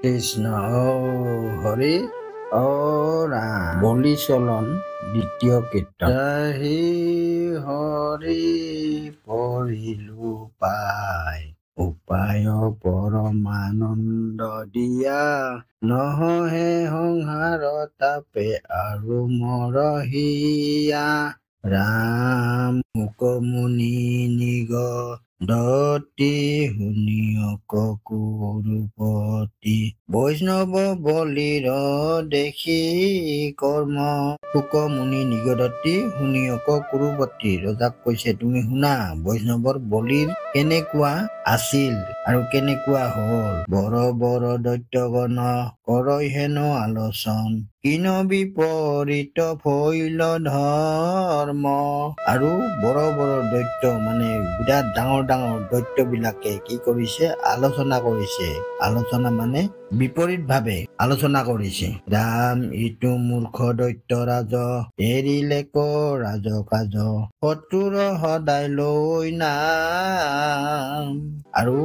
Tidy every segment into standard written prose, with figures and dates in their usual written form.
কৃষ্ণ হৰি ৰাম বলি চলন দ্বিতীয় কীৰ্তন হি হৰি পৰিলু পাই উপায় পৰমানন্দ দিয়া নহহে সংসাৰ তাপে আৰু মৰহিয়া ৰাম মুকমুনি নিগ দতি শুনিয়ক কুৰুপতি বৈষ্ণৱ বলিৰ দেখি কৰ্ম শুকমুনি নিগদতি শুনিয়ক কুৰুপতি ৰজাক কৈছে তুমি শুনা বৈষ্ণৱৰ বলিৰ কেনেকুৱা আছিল আৰু কেনেকুৱা হল বৰ দৈত্যগণ কৰৈ হেনো আলোচন কিন বিপৰীত ভৈল ধৰ্ম আৰু বৰ দৈত্য মানে বিৰাট ডাঙৰ দৈত্য বিলাকে কি কৰিছে আলোচনা কৰিছে আলোচনা মানে বিপৰীত ভাৱে আলোচনা কৰিছে ৰাম ইটো মূৰ্খ দৈত্য ৰাজ এৰিলে ক ৰাজ কাজ শত্ৰুৰ সদায় লৈ নাম আৰু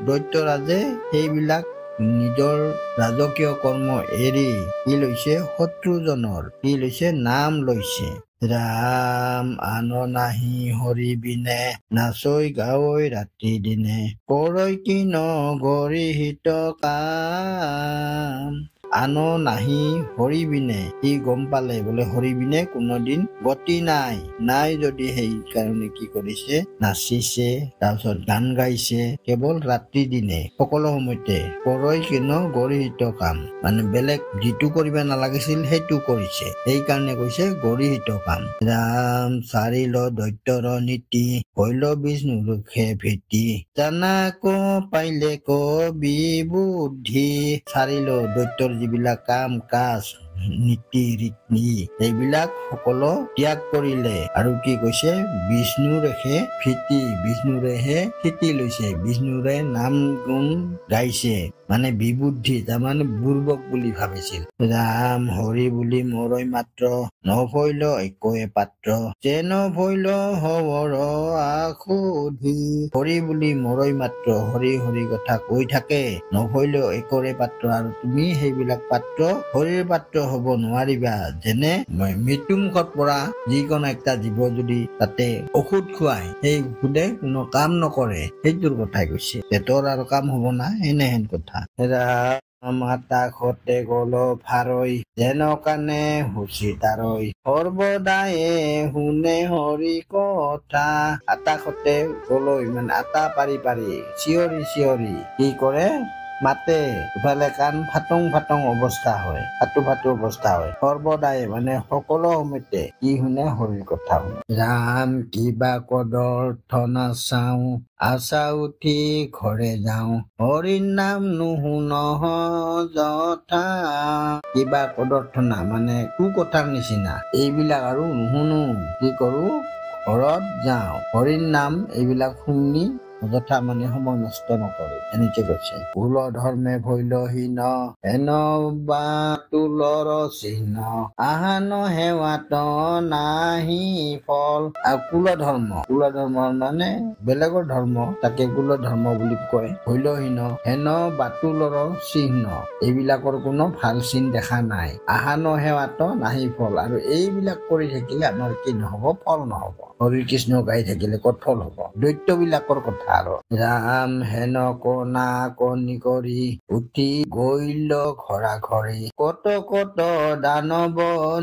দৈত্য ৰাজে সেইবিলাক নিজৰ ৰাজকীয় কৰ্ম এৰি কি লৈছে শত্ৰুজনৰ কি লৈছে নাম লৈছে ৰাম আন নাহি হৰি বিনে নাচৈ গাৱৈ ৰাতি দিনে কৰৈ কি নগৰি হিত কাম আন নাহি হৰি বিনে সি গম পালে বোলে হৰি বিনে কোনোদিন গতি নাই যদি সেই কাৰণে কি কৰিছে নাচিছে তাৰপিছত গান গাইছে কেৱল ৰাত্ৰি দিনে সকলো সময়তে কৰৈ কিনো গৰিহিত কাম মানে বেলেগ যিটো কৰিব নালাগিছিল সেইটো কৰিছে সেইকাৰণে কৈছে গৰিহিত কাম ৰাম চাৰিল দৈত্যৰ নীতি হইল বিষ্ণুৰুখে ভীতি জানা ক পাইলে ক বিবুদ্ধি চাৰিল দৈত্যৰ যিবিলাক কাম কাজ নীতি ৰীতি এইবিলাক সকলো ত্যাগ কৰিলে আৰু কি কৈছে বিষ্ণুৰেহে ভীতি লৈছে বিষ্ণুৰে নাম গুণ গাইছে মানে বিবুদ্ধি তাৰমানে বুৰ্বক বুলি ভাবিছিল ৰাম হৰি বুলি মৰৈ মাত্ৰ নভৈল একোৱে পাত্ৰ যেন ভৈল হবৰ আখুধি হৰি বুলি মৰৈ মাত্ৰ হৰি কথা কৈ থাকে নভৈল একোৰে পাত্ৰ আৰু তুমি সেইবিলাক পাত্ৰ হৰিৰ পাত্ৰ হব নোৱাৰিবা যেনে মৃত্যুমুখত পৰা যিকোনো একটা জীৱ যদি তাতে ঔষধ খুৱাই সেই ঔষধে কোনো কাম নকৰে সেইটোৰ কথাই কৈছে পেটৰ আৰু কাম হব না এনেহেন কথা মাতা সতে গল ভাৰৈ যেন কানে হুচি তাৰৈ সৰ্বদায়ে শুনে হৰি কথা আতাসতে গলৈ মানে আটা পাৰি চিঞৰি কি কৰে মাতে ইফালে কাণ ফাটং অৱস্থা হয় ফাটো অৱস্থা হয় সৰ্বদায়ে মানে সকলো সময়তে কি শুনে হৰিৰ কথা শুনে ৰাম কিবা কদৰ্থ নাচাও আশা উঠি ঘৰে যাওঁ হৰিৰ নাম নুশুন যথা কিবা কদৰ্থনা মানে কথাৰ নিচিনা এইবিলাক আৰু নুশুনো কি কৰো ঘৰত যাওঁ হৰিৰ নাম এইবিলাক শুনি যথা মানে সময় নষ্ট নকৰে এনেকে কৈছে কুল ধৰ্মে ভৈলহীন হেন বা তুলৰ চিহ্ন আহান হেৱাত নাহি ফল আৰু কুল ধৰ্ম মানে বেলেগৰ ধৰ্ম তাকে কুল ধৰ্ম বুলি কয় ভৈলহীন হেন বাতুলৰ চিহ্ন এইবিলাকৰ কোনো ভাল চিন দেখা নাই আহান হেৱাত নাহি ফল আৰু এইবিলাক কৰি থাকিলে আমাৰ কি নহব ফল নহব হৰি কৃষ্ণ গাই থাকিলে ক'ত ফল হব দৈত্য বিলাকৰ কথা আৰু ৰাম হেন কনা কনি কৰি উঠি গৈল ঘৰা ঘৰি কত দানৱ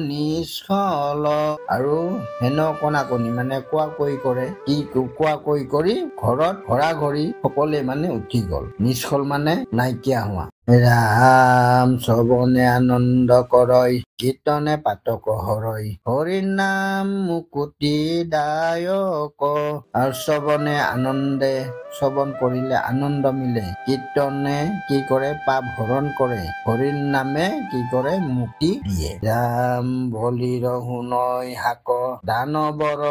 নিষ্ফল আৰু হেন কনা কনি মানে কোৱাকৈ কৰে কি কোৱাকৈ কৰি ঘৰত ঘৰা ঘৰি সকলোৱে মানে উঠি গল নিষ্ফল মানে নাইকিয়া হোৱা ৰাম শ্ৰৱণে আনন্দ কৰৈ কীৰ্তনে পাতক হৰৈ হৰিৰ নাম মুকুতি দায়ক আৰু শ্ৰৱণে আনন্দে শ্ৰৱণ কৰিলে আনন্দ মিলে কীৰ্তনে কি কৰে পাপ হৰণ কৰে হৰিৰ নামে কি কৰে মুক্তি দিয়ে ৰাম বলিৰ শুনৈ হাক দানৱৰ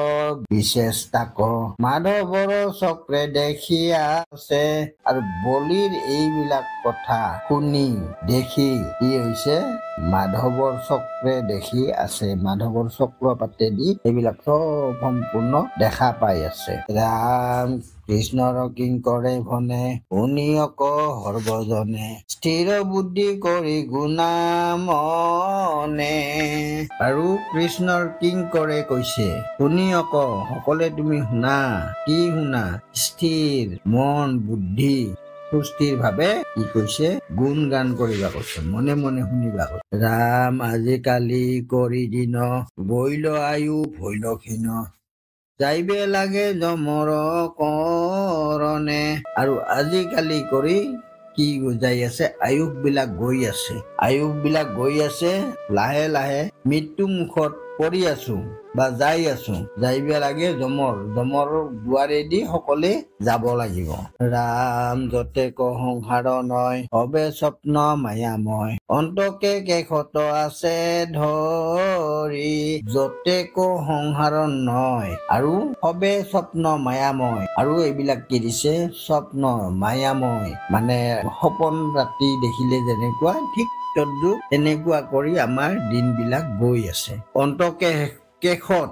বিশেষ তাক মাধৱৰ চক্ৰে দেখিয়া আছে আৰু বলিৰ এইবিলাক কথা শুনি দেখি কি হৈছে মাধৱৰ চক্ৰে দেখি আছে, মাধৱৰ চক্ৰ পাতেদি এইবিলাক চব সম্পূৰ্ণ দেখা পাই আছে। ৰাম কৃষ্ণৰ কিংকৰে ভনে শুনি অক সৰ্বজনে স্থিৰ বুদ্ধি কৰি গুণামনে। আৰু কৃষ্ণৰ কিংকৰে কৈছে শুনি অক সকলোৱে তুমি শুনা। কি শুনা? স্থিৰ মন বুদ্ধি সুস্থিৰ ভাৱে কি কৈছে গুণ গান কৰিবা কৈছে, মনে মনে শুনিবা কৈছে। ৰাম আজিকালি কৰি দিন গৈল আয়ু ভৈল ক্ষীণ যাইবে লাগে যমৰ কৰণে। আৰু আজিকালি কৰি কি যাই আছে আয়ুস বিলাক গৈ আছে, আয়ুস বিলাক গৈ আছে, লাহে লাহে মৃত্যু মুখত পৰি আছো বা যাই আছো, যাইব লাগে যমৰ দুৱাৰেদি সকলোৱে যাব লাগিব। ৰাম যতে ক সংসাৰ নয় হবে স্বপ্ন মায়াময় অন্তকে কেশত আছে ধৰি। যতে ক সংসাৰ নয় আৰু হবে স্বপ্ন মায়াময়, আৰু এইবিলাক কি দিছে স্বপ্ন মায়াময়, মানে সপোন ৰাতি দেখিলে যেনেকুৱা ঠিক তেনেকুৱা কৰি আমাৰ দিনবিলাক গৈ আছে। অন্তকে কেশত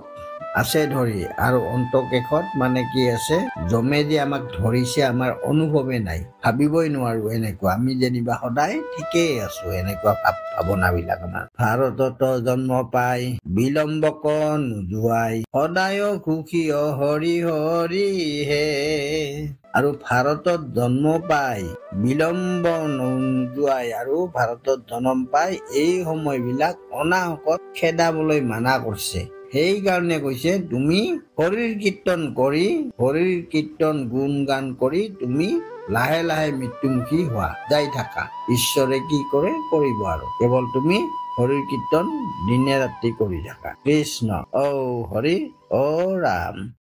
আছে ধৰি, আৰু অন্তকেশত মানে কি আছে জমে যে আমাক ধৰিছে আমাৰ অনুভৱে নাই, ভাবিবই নোৱাৰো এনেকুৱা, আমি যেনিবা সদায় ঠিকেই আছো এনেকুৱা ভাৱনাবিলাক আমাৰ। ভাৰতত জন্ম পাই বিলম্বক নোযোৱাই সদায় সুখী হৰি হৰি হে। আৰু ভাৰতত জন্ম পাই বিলম্ব নোযোৱাই, আৰু ভাৰতত জন্ম পাই এই সময়বিলাক অনাহকত খেদাবলৈ মানা কৰিছে। সেইকাৰণে কৈছে তুমি হৰিৰ কীৰ্তন কৰি, হৰিৰ কীৰ্তন গুণ গান কৰি তুমি লাহে লাহে মৃত্যুমুখী হোৱা, যাই থাকা। ঈশ্বৰে কি কৰে কৰিব, আৰু কেৱল তুমি হৰিৰ কীৰ্তন দিনে ৰাতি কৰি থাকা। কৃষ্ণ ঔ হৰি ঔ ৰাম।